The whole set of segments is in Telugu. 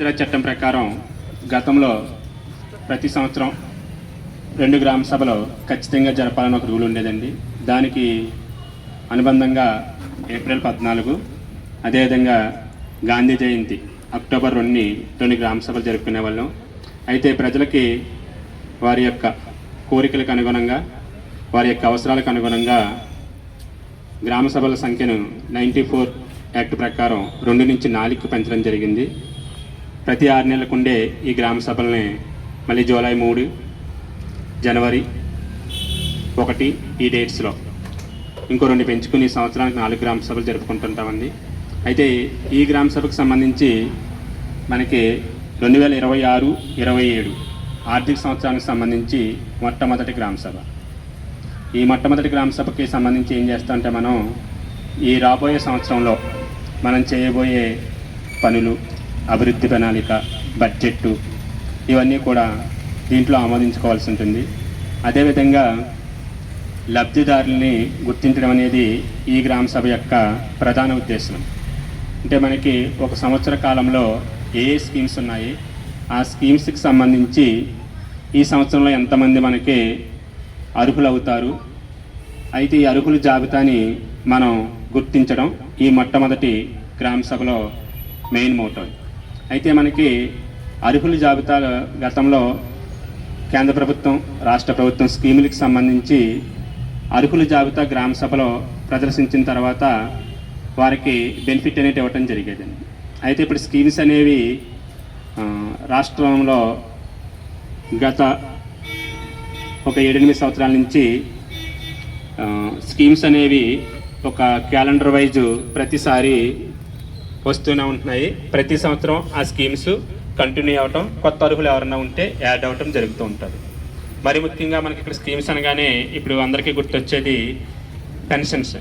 పంచాయతీరాజ్ చట్టం ప్రకారం గతంలో ప్రతి సంవత్సరం 2 గ్రామ సభలు ఖచ్చితంగా జరపాలని ఒక రూల్ ఉండేదండి. దానికి అనుబంధంగా ఏప్రిల్ 14 అదేవిధంగా గాంధీ జయంతి అక్టోబర్ 2ని 2 గ్రామ సభలు జరుపుకునే వాళ్ళం. అయితే ప్రజలకి వారి యొక్క కోరికలకు అనుగుణంగా వారి యొక్క అవసరాలకు అనుగుణంగా గ్రామ సభల సంఖ్యను 94 యాక్ట్ ప్రకారం 2 నుంచి 4కు పెంచడం జరిగింది. ప్రతి 6 నెలలకు ఉండే ఈ గ్రామ సభల్ని మళ్ళీ జూలై 3, జనవరి 1 ఈ డేట్స్లో ఇంకో 2 పెంచుకుని సంవత్సరానికి 4 గ్రామ సభలు జరుపుకుంటుంటామండి. అయితే ఈ గ్రామ సభకు సంబంధించి మనకి 2026-27 ఆర్థిక సంవత్సరానికి సంబంధించి మొట్టమొదటి గ్రామ సభ. ఈ మొట్టమొదటి గ్రామ సభకి సంబంధించి ఏం చేస్తామంటే మనం ఈ రాబోయే సంవత్సరంలో మనం చేయబోయే పనులు, అభివృద్ధి ప్రణాళిక, బడ్జెట్టు ఇవన్నీ కూడా దీంట్లో ఆమోదించుకోవాల్సి ఉంటుంది. అదేవిధంగా లబ్ధిదారుల్ని గుర్తించడం అనేది ఈ గ్రామ సభ యొక్క ప్రధాన ఉద్దేశం. అంటే మనకి ఒక సంవత్సర కాలంలో ఏ స్కీమ్స్ ఉన్నాయి, ఆ స్కీమ్స్కి సంబంధించి ఈ సంవత్సరంలో ఎంతమంది మనకి అర్హులు అవుతారు, అయితే ఈ అర్హుల జాబితాని మనం గుర్తించడం ఈ మొట్టమొదటి గ్రామ సభలో మెయిన్ మోటో. అయితే మనకి అర్హుల జాబితా గతంలో కేంద్ర ప్రభుత్వం, రాష్ట్ర ప్రభుత్వం స్కీములకు సంబంధించి అర్హుల జాబితా గ్రామ సభలో ప్రదర్శించిన తర్వాత వారికి బెనిఫిట్ అనేది ఇవ్వటం జరిగేదండి. అయితే ఇప్పుడు స్కీమ్స్ అనేవి రాష్ట్రంలో గత ఒక 7-8 సంవత్సరాల నుంచి స్కీమ్స్ అనేవి ఒక క్యాలెండర్ వైజు ప్రతిసారి వస్తూనే ఉంటున్నాయి. ప్రతి సంవత్సరం ఆ స్కీమ్స్ కంటిన్యూ అవ్వటం, కొత్త అర్హులు ఎవరైనా ఉంటే యాడ్ అవ్వటం జరుగుతూ ఉంటుంది. మరి ముఖ్యంగా మనకి ఇక్కడ స్కీమ్స్ అనగానే ఇప్పుడు అందరికీ గుర్తొచ్చేది పెన్షన్స్.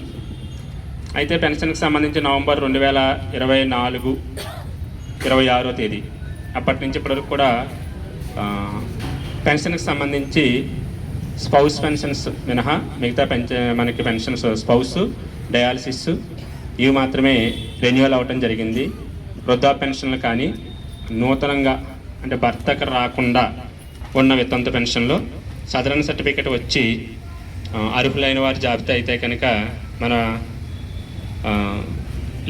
అయితే పెన్షన్కి సంబంధించి నవంబర్ 2024, 26వ తేదీ అప్పటి నుంచి ఇప్పటివరకు కూడా పెన్షన్కి సంబంధించి స్పౌస్ పెన్షన్స్ మినహా మిగతా మనకి పెన్షన్స్ స్పౌస్, డయాలసిస్ ఇవి మాత్రమే రెన్యువల్ అవ్వటం జరిగింది. వృద్ధా పెన్షన్లు కానీ నూతనంగా అంటే భర్తకు రాకుండా ఉన్న వితంతు పెన్షన్లో సదరన్ సర్టిఫికేట్ వచ్చి అర్హులైన వారి జాబితా అయితే కనుక మన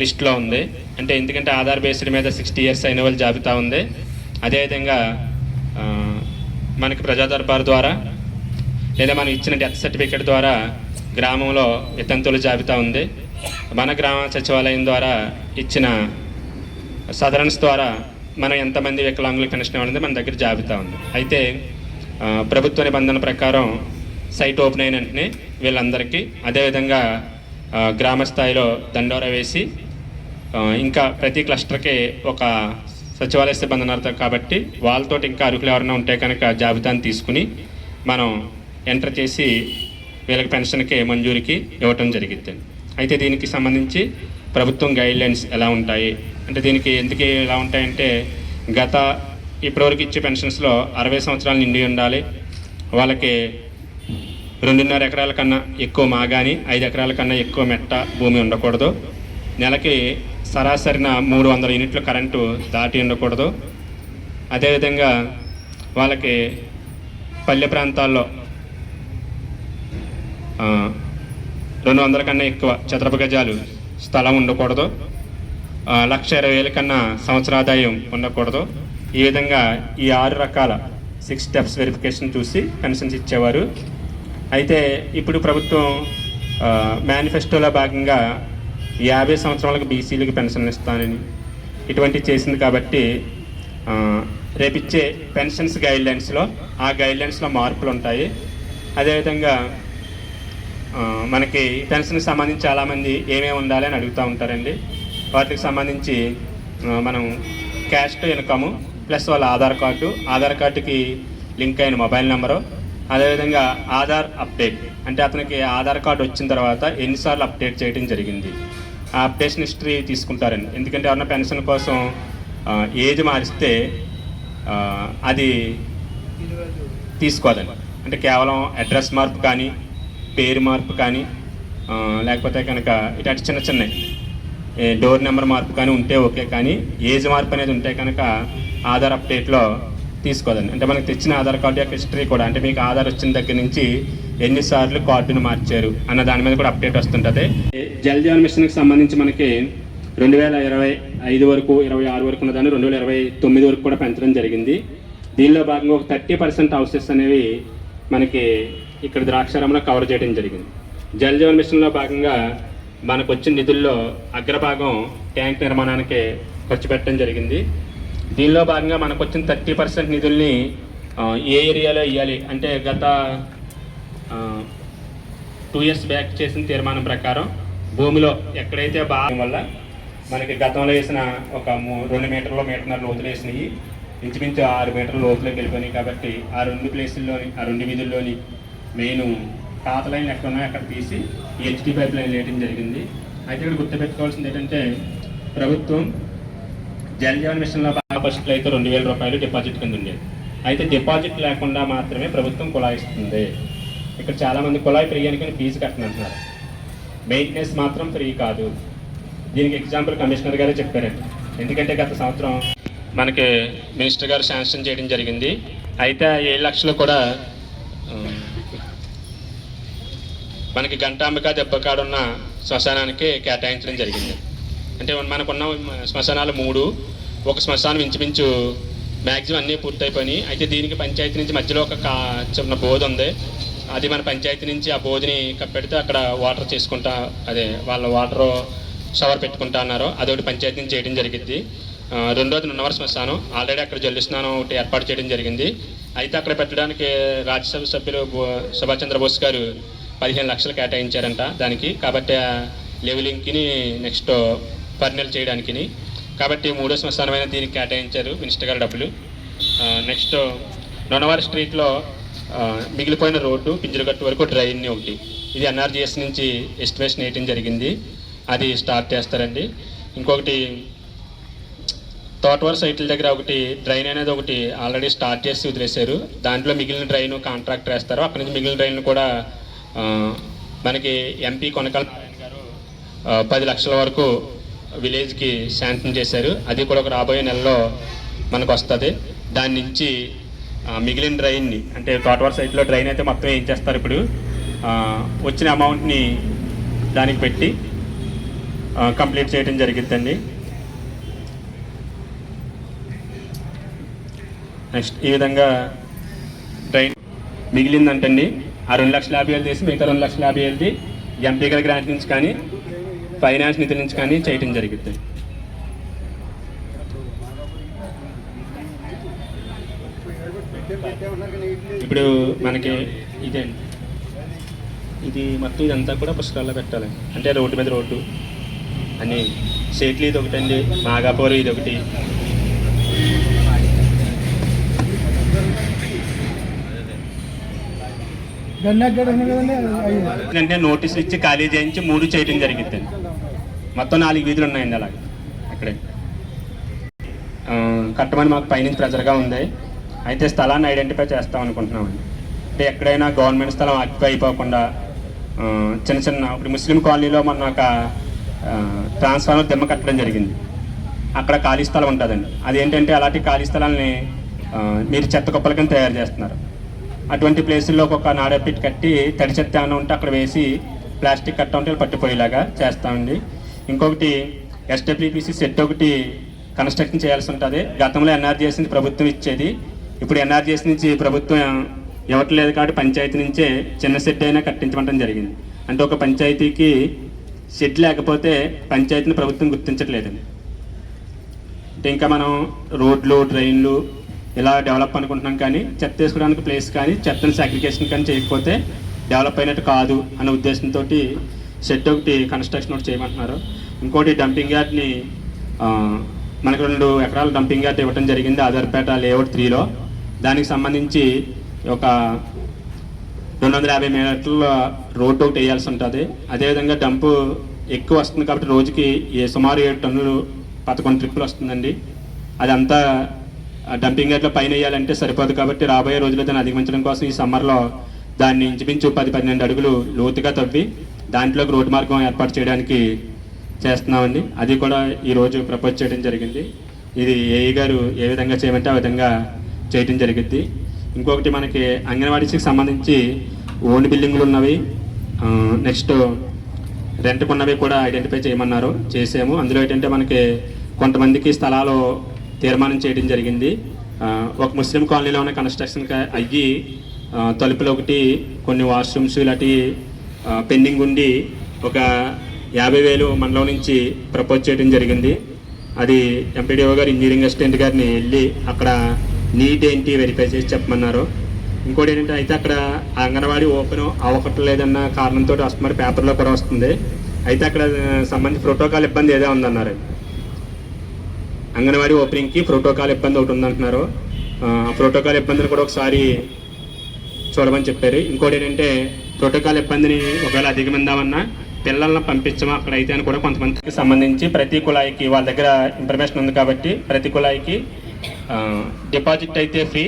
లిస్ట్లో ఉంది. అంటే ఎందుకంటే ఆధార్ బేస్డ్ మీద 60 ఇయర్స్ అయిన వాళ్ళ జాబితా ఉంది. అదేవిధంగా మనకి ప్రజా దర్బార్ ద్వారా లేదా మనం ఇచ్చిన డెత్ సర్టిఫికేట్ ద్వారా గ్రామంలో వితంతువుల జాబితా ఉంది. మన గ్రామ సచివాలయం ద్వారా ఇచ్చిన సదరన్స్ ద్వారా మనం ఎంతమంది వికలాంగులకు పెన్షన్ ఇవ్వాలంటే మన దగ్గర జాబితా ఉంది. అయితే ప్రభుత్వ నిబంధన ప్రకారం సైట్ ఓపెన్ అయిన వెంటనే వీళ్ళందరికీ అదేవిధంగా గ్రామ స్థాయిలో దండోరా వేసి ఇంకా ప్రతి క్లస్టర్కి ఒక సచివాలయ సిబ్బంది ఉన్నారు కాబట్టి వాళ్ళతో ఇంకా అర్హులు ఎవరైనా ఉంటే కనుక జాబితాను తీసుకుని మనం ఎంటర్ చేసి వీళ్ళకి పెన్షన్కి మంజూరికి ఇవ్వటం జరిగింది. అయితే దీనికి సంబంధించి ప్రభుత్వం గైడ్లైన్స్ ఎలా ఉంటాయి అంటే దీనికి ఎందుకు ఎలా ఉంటాయంటే ఇప్పటివరకు ఇచ్చే పెన్షన్స్లో 60 సంవత్సరాలు నిండి ఉండాలి, వాళ్ళకి 2.5 ఎకరాల కన్నా ఎక్కువ మాగాని 5 ఎకరాల కన్నా ఎక్కువ మెట్ట భూమి ఉండకూడదు, నెలకి సరాసరిన 300 యూనిట్ల కరెంటు దాటి ఉండకూడదు, అదేవిధంగా వాళ్ళకి పల్లె ప్రాంతాల్లో 200 కన్నా ఎక్కువ చదరపు గజాలు స్థలం ఉండకూడదు, 1,20,000 కన్నా సంవత్సర ఆదాయం ఉండకూడదు. ఈ విధంగా ఈ 6 రకాల 6 స్టెప్స్ వెరిఫికేషన్ చూసి పెన్షన్స్ ఇచ్చేవారు. అయితే ఇప్పుడు ప్రభుత్వం మేనిఫెస్టోలో భాగంగా 50 సంవత్సరాలకు బీసీలకు పెన్షన్ ఇస్తానని ఇటువంటివి చేసింది కాబట్టి రేపిచ్చే పెన్షన్స్ గైడ్లైన్స్లో ఆ గైడ్లైన్స్లో మార్పులు ఉంటాయి. అదేవిధంగా మనకి పెన్షన్కి సంబంధించి చాలామంది ఏమేమి ఉండాలి అని అడుగుతూ ఉంటారండి. వాటికి సంబంధించి మనం క్యాస్ట్ ఇన్కము ప్లస్ వాళ్ళ ఆధార్ కార్డుకి లింక్ అయిన మొబైల్ నెంబరు, అదేవిధంగా ఆధార్ అప్డేట్ అంటే అతనికి ఆధార్ కార్డు వచ్చిన తర్వాత ఎన్నిసార్లు అప్డేట్ చేయడం జరిగింది, ఆ అప్డేషన్ హిస్టరీ తీసుకుంటారండి. ఎందుకంటే ఎవరైనా పెన్షన్ కోసం ఏజ్ మారిస్తే అది తీసుకోదండి. అంటే కేవలం అడ్రస్ మార్పు కానీ పేరు మార్పు కానీ లేకపోతే కనుక ఇటు చిన్న చిన్నవి డోర్ నెంబర్ మార్పు కానీ ఉంటే ఓకే, కానీ ఏజ్ మార్పు అనేది ఉంటే కనుక ఆధార్ అప్డేట్లో తీసుకోదండి. అంటే మనకి తెచ్చిన ఆధార్ కార్డు యొక్క హిస్టరీ కూడా, అంటే మీకు ఆధార్ వచ్చిన దగ్గర నుంచి ఎన్నిసార్లు కార్డును మార్చారు అన్న దాని మీద కూడా అప్డేట్ వస్తుంటుంది. జల్ జీవన్ మిషన్కి సంబంధించి మనకి 2025 వరకు 26 వరకు ఉన్నదాన్ని 2029 వరకు కూడా పెంచడం జరిగింది. దీనిలో భాగంగా ఒక 30% హౌసెస్ అనేవి మనకి ఇక్కడ ద్రాక్షారామంలో కవర్ చేయడం జరిగింది. జల్ జీవన్ మిషన్లో భాగంగా మనకు వచ్చిన నిధుల్లో అగ్రభాగం ట్యాంక్ నిర్మాణానికి ఖర్చు పెట్టడం జరిగింది. దీనిలో భాగంగా మనకు వచ్చిన 30% నిధుల్ని ఏ ఏరియాలో ఇవ్వాలి అంటే గత 2 years బ్యాక్ చేసిన తీర్మానం ప్రకారం భూమిలో ఎక్కడైతే భాగం వల్ల మనకి గతంలో వేసిన ఒక 2 మీటర్లు మీటర్న్నర లోతులు వేసినవి ఇంచుమించు 6 మీటర్ల లోతులోకి వెళ్ళిపోయినాయి. కాబట్టి ఆ 2 ప్లేసుల్లోని ఆ 2 వీధుల్లోని మెయిన్ పాత లైన్ ఎక్కడ ఉన్నాయో అక్కడ తీసి ఈ హెచ్డి పైప్ లైన్ వేయడం జరిగింది. అయితే ఇక్కడ గుర్తుపెట్టుకోవాల్సింది ఏంటంటే ప్రభుత్వం జల్ జీవన్ మిషన్లో ఫస్ట్లో అయితే 2000 రూపాయలు డిపాజిట్ కింద ఉండేది. అయితే డిపాజిట్ లేకుండా మాత్రమే ప్రభుత్వం కుళాయి ఇస్తుంది. ఇక్కడ చాలామంది కుళాయి ఫ్రీ అని కానీ ఫీజు కట్టనంటున్నారు. మెయింటెనెన్స్ మాత్రం ఫ్రీ కాదు. దీనికి ఎగ్జాంపుల్ కమిషనర్ గారే చెప్పారండి. ఎందుకంటే గత సంవత్సరం మనకి మినిస్టర్ గారు శాంక్షన్ చేయడం జరిగింది. అయితే 7 లక్షలు కూడా మనకి గంటాంబిక దెబ్బకాడున్న శ్మశానానికి కేటాయించడం జరిగింది. అంటే మనకున్న శ్మశానాలు 3, ఒక శ్మశానం ఇంచుమించు మ్యాక్సిమం అన్నీ పూర్తయిపోయినాయి. అయితే దీనికి పంచాయతీ నుంచి మధ్యలో ఒక చిన్న బోధ ఉంది. అది మన పంచాయతీ నుంచి ఆ బోధిని కప్పెడితే అక్కడ వాటర్ చేసుకుంటా, అదే వాళ్ళ వాటర్ షవర్ పెట్టుకుంటా అన్నారు. అదొకటి పంచాయతీ నుంచి చేయడం జరిగింది. రెండోది నున్నవర శ్మశానం, ఆల్రెడీ అక్కడ జల్లు స్నానం ఒకటి ఏర్పాటు చేయడం జరిగింది. అయితే అక్కడ పెట్టడానికి రాజ్యసభ సభ్యులు సుభాష్ చంద్రబోస్ గారు 15 లక్షలు కేటాయించారంట దానికి. కాబట్టి లెవెలింగ్కి నెక్స్ట్ పర్నెల్ చేయడానికి, కాబట్టి 3వ శ్మశానమైన దీనికి కేటాయించారు మినిస్టర్ గారు డబ్బులు. నెక్స్ట్ నొనవారి స్ట్రీట్లో మిగిలిపోయిన రోడ్డు పింజరగట్టు వరకు డ్రైన్ ఒకటి, ఇది ఎన్ఆర్జీఎస్ నుంచి ఎస్టిమేషన్ వేయడం జరిగింది. అది స్టార్ట్ చేస్తారండి. ఇంకొకటి తోటవారి సైట్ల దగ్గర ఒకటి డ్రైన్ అనేది ఒకటి ఆల్రెడీ స్టార్ట్ చేసి వదిలేశారు. దాంట్లో మిగిలిన డ్రైన్ కాంట్రాక్టర్ వేస్తారు. అక్కడి నుంచి మిగిలిన డ్రైన్లు కూడా మనకి ఎంపీ కొనకల్ గారు 10 లక్షల వరకు విలేజ్కి శాంక్షన్ చేశారు. అది కూడా ఒక రాబోయే నెలలో మనకు వస్తుంది. దాని నుంచి మిగిలిన డ్రైన్ని, అంటే తోటవారి సైట్లో డ్రైన్ అయితే మొత్తం ఏం చేస్తారు, ఇప్పుడు వచ్చిన అమౌంట్ని దానికి పెట్టి కంప్లీట్ చేయడం జరిగిద్దండి. నెక్స్ట్ ఈ విధంగా డ్రైన్ మిగిలిందంటండి. ఆ 2,50,000 తీసి మిగతా 2,50,000 ఎంపీ గారి గ్రాంట్ నుంచి కానీ ఫైనాన్స్ నిధుల నుంచి కానీ చేయడం జరిగింది. ఇప్పుడు మనకి ఇది మొత్తం ఇదంతా కూడా పుస్తకాల్లో పెట్టాలి. అంటే రోడ్డు మీద రోడ్డు అని సేట్లు ఇది ఒకటి అండి, మాగాపూర్ ఇది ఒకటి, అంటే నోటీసులు ఇచ్చి ఖాళీ చేయించి 3 చేయడం జరిగింది. మొత్తం 4 వీధులు ఉన్నాయండి. అలాగే అక్కడే కట్టమని మాకు పైనుంచి ప్రెజర్గా ఉంది. అయితే స్థలాన్ని ఐడెంటిఫై చేస్తాం అనుకుంటున్నామండి. అంటే ఎక్కడైనా గవర్నమెంట్ స్థలం ఆక్యుపై అయిపోకుండా చిన్న చిన్న, ఇప్పుడు ముస్లిం కాలనీలో మొన్న ఒక ట్రాన్స్ఫార్మర్ దిమ్మ కట్టడం జరిగింది. అక్కడ ఖాళీ స్థలం ఉంటుందండి. అదేంటంటే అలాంటి ఖాళీ స్థలాన్ని మీరు చెత్త కుప్పల కింద తయారు చేస్తున్నారు. అటువంటి ప్లేసుల్లో ఒక నాడపిట్ కట్టి తడి చెత్త ఏమైనా ఉంటే అక్కడ వేసి ప్లాస్టిక్ కట్ట ఉంటే పట్టిపోయేలాగా చేస్తామండి. ఇంకొకటి ఎస్డబ్ల్యూపీసీ సెట్ ఒకటి కన్స్ట్రక్షన్ చేయాల్సి ఉంటుంది. గతంలో ఎన్ఆర్జీఎస్ నుంచి ప్రభుత్వం ఇచ్చేది, ఇప్పుడు ఎన్ఆర్జీఎస్ నుంచి ప్రభుత్వం ఇవ్వట్లేదు. కాబట్టి పంచాయతీ నుంచే చిన్న షెడ్ అయినా కట్టించమంటం జరిగింది. అంటే ఒక పంచాయతీకి షెడ్ లేకపోతే పంచాయతీని ప్రభుత్వం గుర్తించట్లేదండి. అంటే ఇంకా మనం రోడ్లు డ్రైన్లు ఇలా డెవలప్ అనుకుంటున్నాం, కానీ చెత్త వేసుకోవడానికి ప్లేస్ కానీ చెత్తను సాగ్రిగేషన్ కానీ చేయకపోతే డెవలప్ అయినట్టు కాదు అనే ఉద్దేశంతో షెడ్ ఒకటి కన్స్ట్రక్షన్ ఒకటి చేయమంటున్నారు. ఇంకోటి డంపింగ్ యార్డ్ని మనకు 2 ఎకరాల డంపింగ్ యార్డ్ ఇవ్వడం జరిగింది ఆధార్పేట లేఅవుట్ 3లో. దానికి సంబంధించి ఒక 250 మీటర్ల రోడ్డు ఒకటి వేయాల్సి ఉంటుంది. అదేవిధంగా డంపు ఎక్కువ వస్తుంది కాబట్టి రోజుకి సుమారు 7 టన్నులు 11 ట్రిప్పులు వస్తుందండి. అదంతా డంపింగ్ యార్డ్లో పైన వేయాలంటే సరిపోదు. కాబట్టి రాబోయే రోజుల్లో దాన్ని అధిగమించడం కోసం ఈ సమ్మర్లో దాన్ని ఇంచుమించు 10-12 అడుగులు లోతుగా తవ్వి దాంట్లోకి రోడ్డు మార్గం ఏర్పాటు చేయడానికి చేస్తున్నామండి. అది కూడా ఈరోజు ప్రపోజ్ చేయడం జరిగింది. ఇది ఏఈ గారు ఏ విధంగా చేయమంటే ఆ విధంగా చేయడం జరిగింది. ఇంకొకటి మనకి అంగన్వాడీకి సంబంధించి ఓన్ బిల్డింగ్లు ఉన్నవి, నెక్స్ట్ రెంట్కు ఉన్నవి కూడా ఐడెంటిఫై చేయమన్నారు, చేసాము. అందులో ఏంటంటే మనకి కొంతమందికి స్థలాలు తీర్మానం చేయడం జరిగింది. ఒక ముస్లిం కాలనీలో ఉన్న కన్స్ట్రక్షన్ అయ్యి తలుపులు ఒకటి, కొన్ని వాష్రూమ్స్ ఇలాంటి పెండింగ్ ఉండి ఒక 50,000 మనలో నుంచి ప్రపోజ్ చేయడం జరిగింది. అది ఎంపీడీఓ గారు ఇంజనీరింగ్ అసిస్టెంట్ గారిని వెళ్ళి అక్కడ నీట్ ఏంటి వెరిఫై చేసి చెప్పమన్నారు. ఇంకోటి ఏంటంటే అయితే అక్కడ అంగన్వాడీ ఓపెన్ అవ్వట్లేదన్న కారణంతో వస్తున్నారు, పేపర్లో కూడా వస్తుంది. అయితే అక్కడ సంబంధించి ప్రోటోకాల్ ఇబ్బంది ఏదో ఉందన్నారు. అంగన్వాడీ ఓపెనింగ్కి ప్రోటోకాల్ ఇబ్బంది ఒకటి ఉందంటున్నారు. ఆ ప్రోటోకాల్ ఇబ్బందిని కూడా ఒకసారి చూడమని చెప్పారు. ఇంకోటి ఏంటంటే ప్రోటోకాల్ ఇబ్బందిని ఒకవేళ అధిగమిందామన్నా పిల్లలను పంపించమా అక్కడ అయితే అని కూడా కొంతమందికి సంబంధించి ప్రతి కుళాయికి వాళ్ళ దగ్గర ఇన్ఫర్మేషన్ ఉంది కాబట్టి ప్రతి కుళాయికి డిపాజిట్ అయితే ఫ్రీ,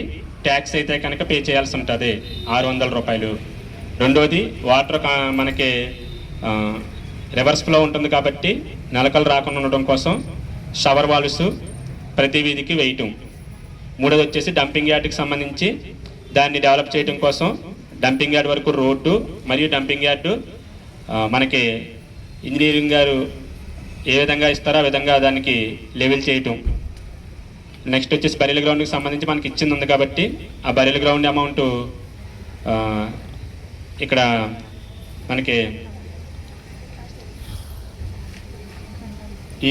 ట్యాక్స్ అయితే కనుక పే చేయాల్సి ఉంటుంది 600 రూపాయలు. రెండోది వాటర్ మనకి రివర్స్ ఫ్లో ఉంటుంది కాబట్టి నలకలు రాకుండా ఉండడం కోసం షవర్ వాల్వ్స్ ప్రతి వీధికి వేయటం. మూడోది వచ్చేసి డంపింగ్ యార్డ్కి సంబంధించి దాన్ని డెవలప్ చేయడం కోసం డంపింగ్ యార్డ్ వరకు రోడ్డు మరియు డంపింగ్ యార్డు మనకి ఇంజనీరింగ్ గారు ఏ విధంగా ఇస్తారో ఆ విధంగా దానికి లెవెల్ చేయటం. నెక్స్ట్ వచ్చేసి బరిల గ్రౌండ్కి సంబంధించి మనకి ఇచ్చింది ఉంది కాబట్టి ఆ బరిల గ్రౌండ్ అమౌంట్ ఇక్కడ మనకి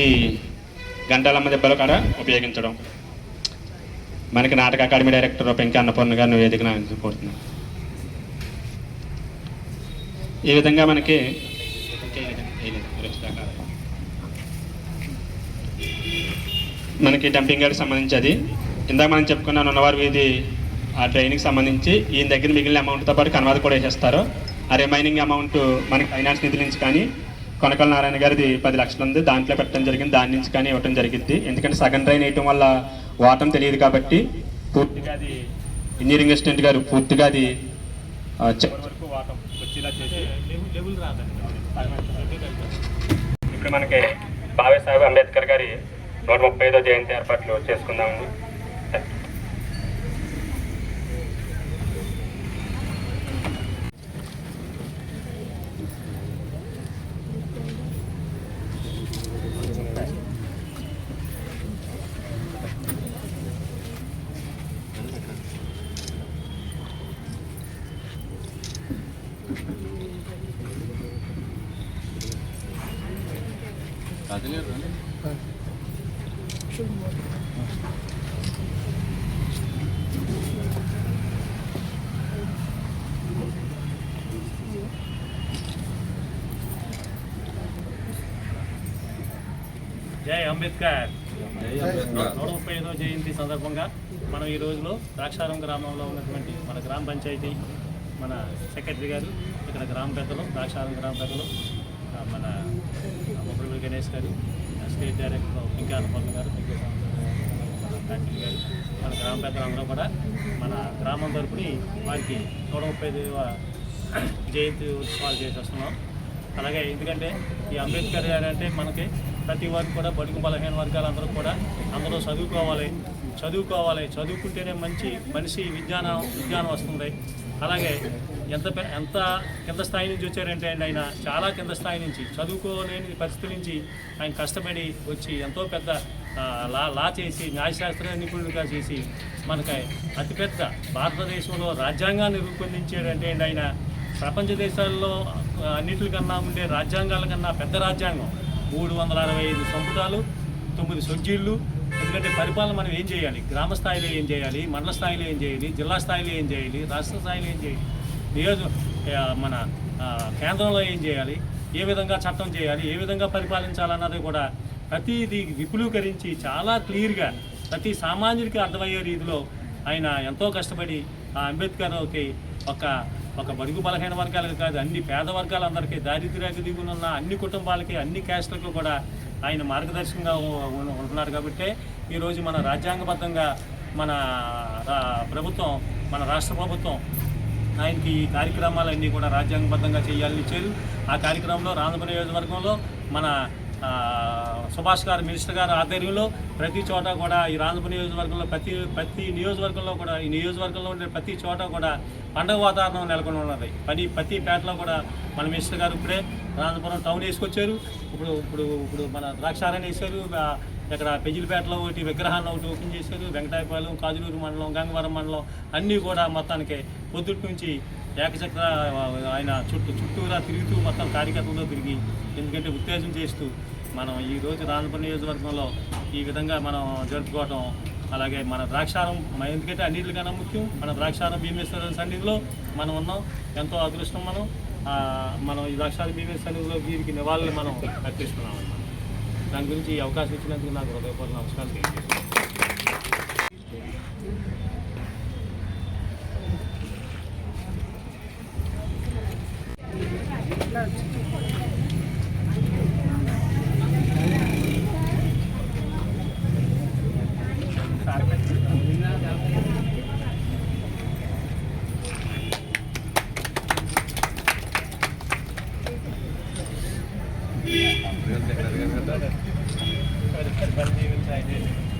ఈ గంటాలమ్మ దెబ్బల కాడ ఉపయోగించడం. మనకి నాటక అకాడమీ డైరెక్టర్ పెంకి అన్నపూర్ణ గారిని వేదికను కోరుతున్నాను. ఈ విధంగా మనకి డంపింగ్ యార్డ్కి సంబంధించి అది ఇందాక మనం చెప్పుకున్నాను ఉన్నవారి వీధి ఆ ట్రైన్కి సంబంధించి ఈయన దగ్గర మిగిలిన అమౌంట్తో పాటు కన్వాద కూడా వేసేస్తారు. ఆ రిమైనింగ్ అమౌంట్ మనకి ఫైనాన్స్ నిధుల నుంచి కానీ కొనకల నారాయణ గారిది 10 లక్షలు ఉంది, దాంట్లో పెట్టడం జరిగింది, దాని నుంచి కానీ ఇవ్వడం జరిగింది. ఎందుకంటే సగం ట్రైన్ వేయటం వల్ల వాటం తెలియదు కాబట్టి పూర్తిగా అది ఇంజనీరింగ్ అసిస్టెంట్ గారు పూర్తిగా అది చివరి వరకు వాటం వచ్చేలా చేసి ఇప్పుడు మనకి బాబాసాహెబ్ అంబేద్కర్ గారి 135వ జయంతి ఏర్పాట్లు చేసుకుందామండి. జై అంబేద్కర్ 135వ జయంతి సందర్భంగా మనం ఈ రోజులో ద్రాక్షారం గ్రామంలో ఉన్నటువంటి మన గ్రామ పంచాయతీ మన సెక్రటరీ గారు, ఇక్కడ గ్రామ పెద్దలు, ద్రాక్షారం గ్రామ పెద్దలు, మన ముగ్గురు గణేష్ గారు, స్టేట్ డైరెక్టర్ ఇంకా అన్నపూర్ణ గారు, మన ఫ్యాక్టరీ గారు, మన గ్రామ పెద్దలందరూ కూడా మన గ్రామం తరపుని వారికి 135వ జయంతి ఉత్సవాలు చేసి వస్తున్నాం. అలాగే ఎందుకంటే ఈ అంబేద్కర్ గారు అంటే మనకి ప్రతి వారికి కూడా బడుగు బలహీన వర్గాలందరూ కూడా అందరూ చదువుకుంటేనే మంచి మనిషి విజ్ఞానం వస్తుంది. అలాగే ఎంత కింద స్థాయి నుంచి వచ్చారంటే ఆయన చాలా కింద స్థాయి నుంచి చదువుకోలేని పరిస్థితి నుంచి ఆయన కష్టపడి వచ్చి ఎంతో పెద్ద లా చేసి న్యాయశాస్త్ర నిపుణులుగా చేసి మనకి అతిపెద్ద భారతదేశంలో రాజ్యాంగాన్ని రూపొందించాడంటే ఆయన ప్రపంచ దేశాల్లో అన్నింటికన్నా ఉండే రాజ్యాంగాల కన్నా పెద్ద రాజ్యాంగం. 365 సంపుటాలు, 9 షెడ్యూళ్ళు. ఎందుకంటే పరిపాలన మనం ఏం చేయాలి, గ్రామ స్థాయిలో ఏం చేయాలి, మండల స్థాయిలో ఏం చేయాలి, జిల్లా స్థాయిలో ఏం చేయాలి, రాష్ట్ర స్థాయిలో ఏం చేయాలి, మన కేంద్రంలో ఏం చేయాలి, ఏ విధంగా చట్టం చేయాలి, ఏ విధంగా పరిపాలించాలన్నది కూడా ప్రతిదీ విపులీకరించి చాలా క్లియర్గా ప్రతి సామాన్యుడికి అర్థమయ్యే రీతిలో ఆయన ఎంతో కష్టపడి ఆ అంబేద్కర్కి ఒక బడుగు బలహీన వర్గాలకు కాదు, అన్ని పేద వర్గాలందరికీ, దారిద్ర్యానికి దిగునున్న అన్ని కుటుంబాలకి, అన్ని క్యాస్ట్లకు కూడా ఆయన మార్గదర్శకంగా ఉంటున్నారు. కాబట్టి ఈరోజు మన రాజ్యాంగబద్ధంగా మన ప్రభుత్వం, మన రాష్ట్ర ప్రభుత్వం ఆయనకి ఈ కార్యక్రమాలన్నీ కూడా రాజ్యాంగబద్ధంగా చేయాలని ఇచ్చారు. ఆ కార్యక్రమంలో రాందపురం నియోజకవర్గంలో మన సుభాష్ గారు మినిస్టర్ గారు ఆధ్వర్యంలో ప్రతి చోట కూడా ఈ రాజపురం నియోజకవర్గంలో ప్రతి నియోజకవర్గంలో కూడా ఈ నియోజకవర్గంలో ఉండే ప్రతి చోట కూడా పండగ వాతావరణం నెలకొని ఉన్నది. ప్రతి పేటలో కూడా మన మినిస్టర్ గారు ఇప్పుడే రాజపురం టౌన్ వేసుకొచ్చారు. ఇప్పుడు మన ద్రాక్షారాన్ని వేశారు. ఇక్కడ పెజిలిపేటలో ఒకటి విగ్రహాన్ని ఒకటి ఓపెన్ చేశారు. వెంకటాయపాలెం, కాజులూరు మండలం, గంగవరం మండలం అన్నీ కూడా మొత్తానికి పొద్దుటి నుంచి ఏకచక్ర ఆయన చుట్టూరా తిరుగుతూ మొత్తం కార్యకర్తలతో తిరిగి, ఎందుకంటే ఉత్తేజం చేస్తూ మనం ఈరోజు రాజపురం నియోజకవర్గంలో ఈ విధంగా మనం జరుపుకోవటం, అలాగే మన ద్రాక్షారం ఎందుకంటే అన్నింటికన్నా ముఖ్యం మన ద్రాక్షారం భీమేశ్వర సన్నిధిలో మనం ఉన్నాం. ఎంతో అదృష్టం మనం ఈ ద్రాక్షారం భీమేశ్వర సన్నిధిలో వీరికి నివాళులు మనం అర్పిస్తున్నాం అన్నమాట. దాని గురించి ఈ అవకాశం ఇచ్చినందుకు నాకు హృదయపూర్వక నమస్కారం తెలియజేస్తున్నాను. But